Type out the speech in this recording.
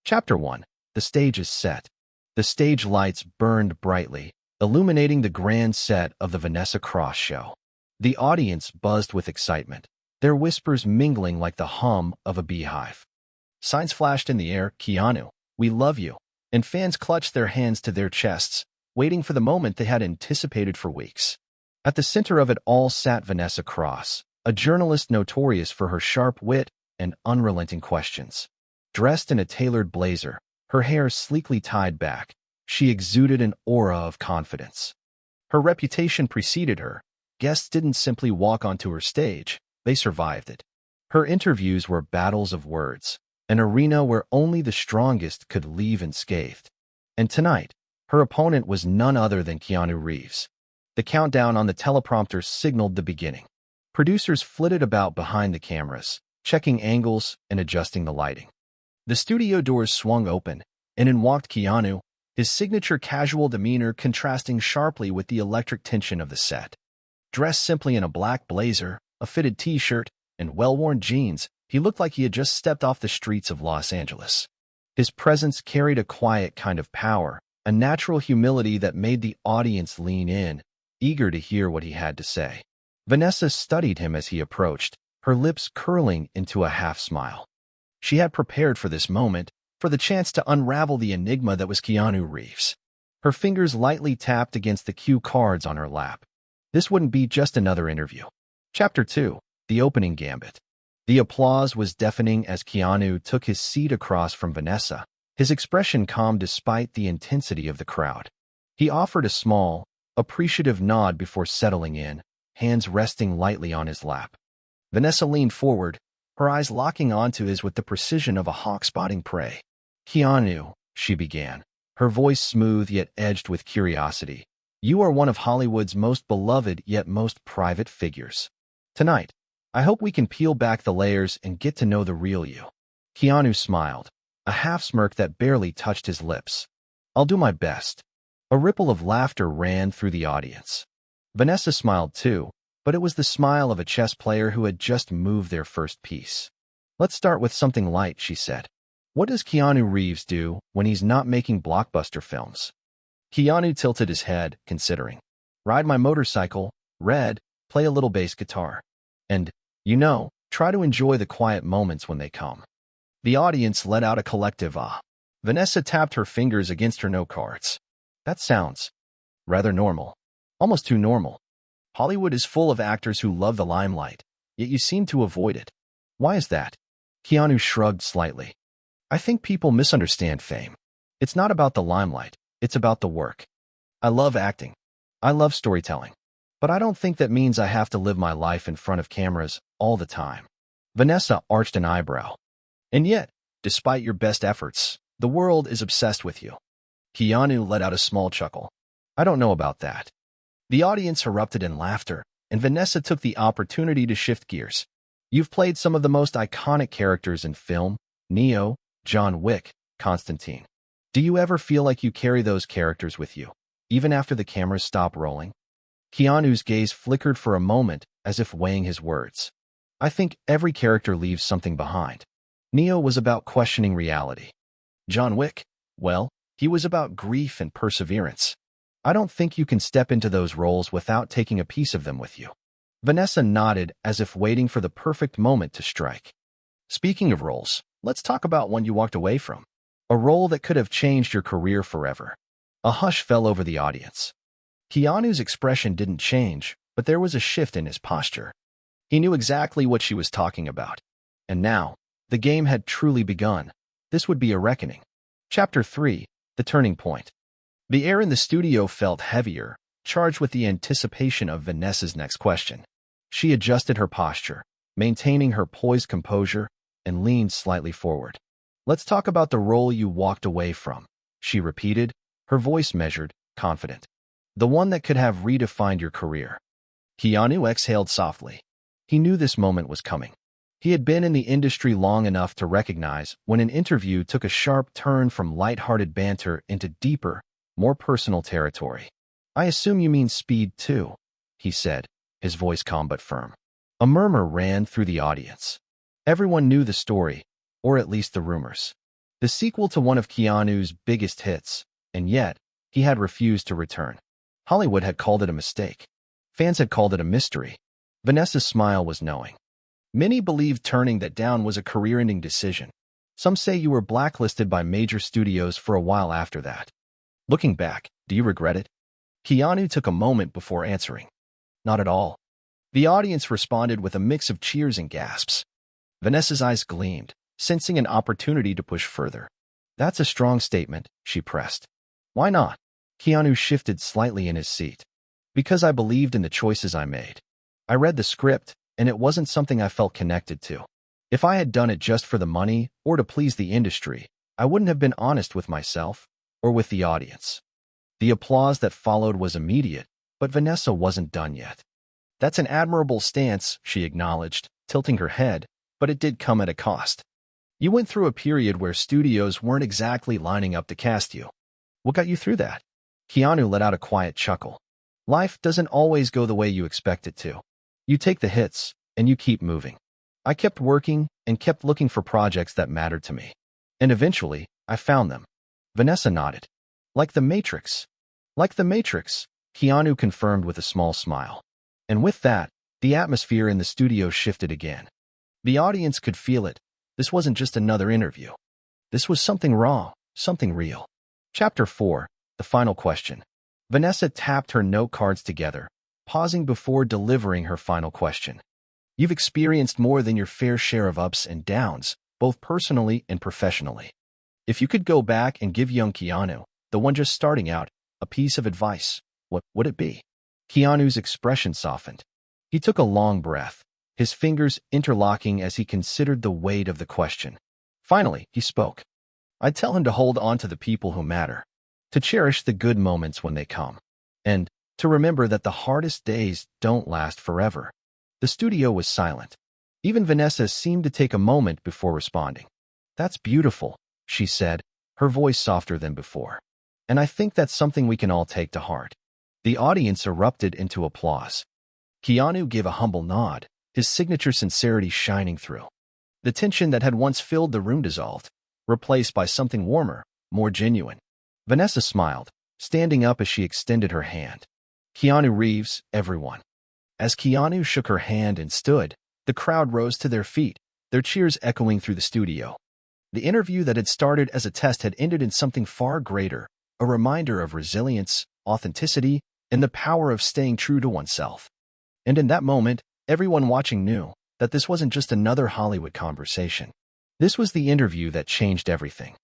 Chapter 1. The stage is set. The stage lights burned brightly, illuminating the grand set of the Vanessa Cross show. The audience buzzed with excitement, their whispers mingling like the hum of a beehive. Signs flashed in the air, "Keanu, we love you," and fans clutched their hands to their chests, waiting for the moment they had anticipated for weeks. At the center of it all sat Vanessa Cross, a journalist notorious for her sharp wit and unrelenting questions. Dressed in a tailored blazer, her hair sleekly tied back, she exuded an aura of confidence. Her reputation preceded her. Guests didn't simply walk onto her stage, they survived it. Her interviews were battles of words, an arena where only the strongest could leave unscathed. And tonight, her opponent was none other than Keanu Reeves. The countdown on the teleprompter signaled the beginning. Producers flitted about behind the cameras, checking angles and adjusting the lighting. The studio doors swung open, and in walked Keanu, his signature casual demeanor contrasting sharply with the electric tension of the set. Dressed simply in a black blazer, a fitted t-shirt, and well-worn jeans, he looked like he had just stepped off the streets of Los Angeles. His presence carried a quiet kind of power, a natural humility that made the audience lean in, eager to hear what he had to say. Vanessa studied him as he approached, her lips curling into a half-smile. She had prepared for this moment, for the chance to unravel the enigma that was Keanu Reeves. Her fingers lightly tapped against the cue cards on her lap. This wouldn't be just another interview. Chapter 2. The Opening Gambit. The applause was deafening as Keanu took his seat across from Vanessa, his expression calm despite the intensity of the crowd. He offered a small, appreciative nod before settling in, hands resting lightly on his lap. Vanessa leaned forward, her eyes locking onto his with the precision of a hawk spotting prey. "Keanu," she began, her voice smooth yet edged with curiosity, "you are one of Hollywood's most beloved yet most private figures. Tonight, I hope we can peel back the layers and get to know the real you." Keanu smiled, a half-smirk that barely touched his lips. "I'll do my best." A ripple of laughter ran through the audience. Vanessa smiled too, but it was the smile of a chess player who had just moved their first piece. "Let's start with something light," she said. "What does Keanu Reeves do when he's not making blockbuster films?" Keanu tilted his head, considering. "Ride my motorcycle, read, play a little bass guitar. And, try to enjoy the quiet moments when they come." The audience let out a collective ah. Vanessa tapped her fingers against her note cards. "That sounds rather normal. Almost too normal. Hollywood is full of actors who love the limelight, yet you seem to avoid it. Why is that?" Keanu shrugged slightly. "I think people misunderstand fame. It's not about the limelight, it's about the work. I love acting. I love storytelling. But I don't think that means I have to live my life in front of cameras all the time." Vanessa arched an eyebrow. "And yet, despite your best efforts, the world is obsessed with you." Keanu let out a small chuckle. "I don't know about that." The audience erupted in laughter, and Vanessa took the opportunity to shift gears. "You've played some of the most iconic characters in film: Neo, John Wick, Constantine. Do you ever feel like you carry those characters with you, even after the cameras stop rolling?" Keanu's gaze flickered for a moment, as if weighing his words. "I think every character leaves something behind. Neo was about questioning reality. John Wick, well, he was about grief and perseverance. I don't think you can step into those roles without taking a piece of them with you." Vanessa nodded as if waiting for the perfect moment to strike. "Speaking of roles, let's talk about one you walked away from. A role that could have changed your career forever." A hush fell over the audience. Keanu's expression didn't change, but there was a shift in his posture. He knew exactly what she was talking about. And now, the game had truly begun. This would be a reckoning. Chapter 3. The Turning Point. The air in the studio felt heavier, charged with the anticipation of Vanessa's next question. She adjusted her posture, maintaining her poised composure, and leaned slightly forward. "Let's talk about the role you walked away from," she repeated, her voice measured, confident. "The one that could have redefined your career." Keanu exhaled softly. He knew this moment was coming. He had been in the industry long enough to recognize when an interview took a sharp turn from light-hearted banter into deeper, more personal territory. "I assume you mean Speed 2, he said, his voice calm but firm. A murmur ran through the audience. Everyone knew the story, or at least the rumors. the sequel to one of Keanu's biggest hits, and yet, he had refused to return. Hollywood had called it a mistake. Fans had called it a mystery. Vanessa's smile was knowing. Many believed turning that down was a career-ending decision. Some say you were blacklisted by major studios for a while after that. Looking back, do you regret it? Keanu took a moment before answering. Not at all. The audience responded with a mix of cheers and gasps. Vanessa's eyes gleamed, sensing an opportunity to push further. That's a strong statement, she pressed. Why not? Keanu shifted slightly in his seat. Because I believed in the choices I made. I read the script, and it wasn't something I felt connected to. If I had done it just for the money or to please the industry, I wouldn't have been honest with myself or with the audience. The applause that followed was immediate, but Vanessa wasn't done yet. That's an admirable stance, she acknowledged, tilting her head, but it did come at a cost. You went through a period where studios weren't exactly lining up to cast you. What got you through that? Keanu let out a quiet chuckle. Life doesn't always go the way you expect it to. You take the hits, and you keep moving. I kept working and kept looking for projects that mattered to me. And eventually, I found them. Vanessa nodded. Like The Matrix. Like The Matrix, Keanu confirmed with a small smile. And with that, the atmosphere in the studio shifted again. The audience could feel it. This wasn't just another interview. This was something wrong, something real. Chapter 4, the final question. Vanessa tapped her note cards together, pausing before delivering her final question. You've experienced more than your fair share of ups and downs, both personally and professionally. If you could go back and give young Keanu, the one just starting out, a piece of advice, what would it be? Keanu's expression softened. He took a long breath, his fingers interlocking as he considered the weight of the question. Finally, he spoke. I'd tell him to hold on to the people who matter, to cherish the good moments when they come, and to remember that the hardest days don't last forever. The studio was silent. Even Vanessa seemed to take a moment before responding. That's beautiful, she said, her voice softer than before. And I think that's something we can all take to heart. The audience erupted into applause. Keanu gave a humble nod, his signature sincerity shining through. The tension that had once filled the room dissolved, replaced by something warmer, more genuine. Vanessa smiled, standing up as she extended her hand. Keanu Reeves, everyone. As Keanu shook her hand and stood, the crowd rose to their feet, their cheers echoing through the studio. The interview that had started as a test had ended in something far greater, a reminder of resilience, authenticity, and the power of staying true to oneself. And in that moment, everyone watching knew that this wasn't just another Hollywood conversation. This was the interview that changed everything.